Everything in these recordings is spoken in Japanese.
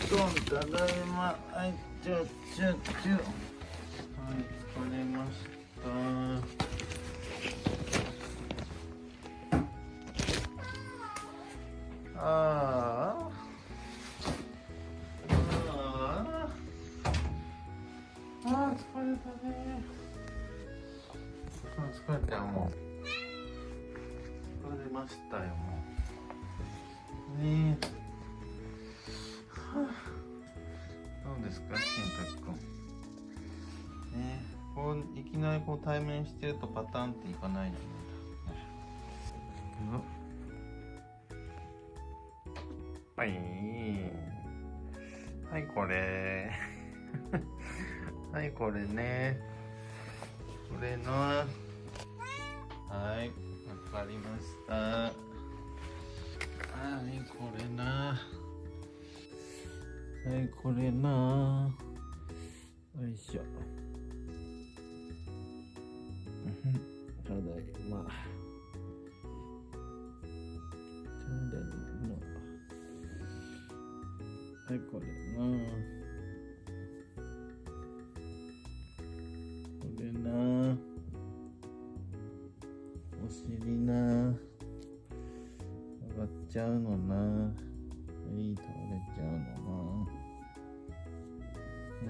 ただいま。はい、ちょ。はい、疲れました。ああ、疲れたね。疲れたよ、もう。疲れましたよ、もう。ねえ。どうですか、金太くん。ねえ、こういきなりこう対面してるとパターンっていかないのね。はい。はい、これ。はい、これね。これな。はい、わかりました。はい、これな。はい、これな。よいしょ。ただいま。ただいま。はい、これな。これな。お尻な。上がっちゃうのな。はい、倒れちゃうのな。うん。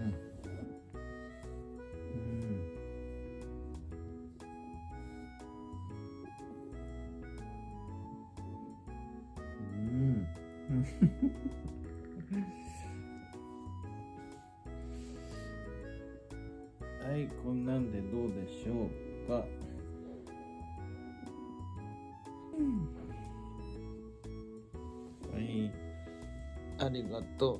はい、こんなんでどうでしょうか。はい、ありがとう。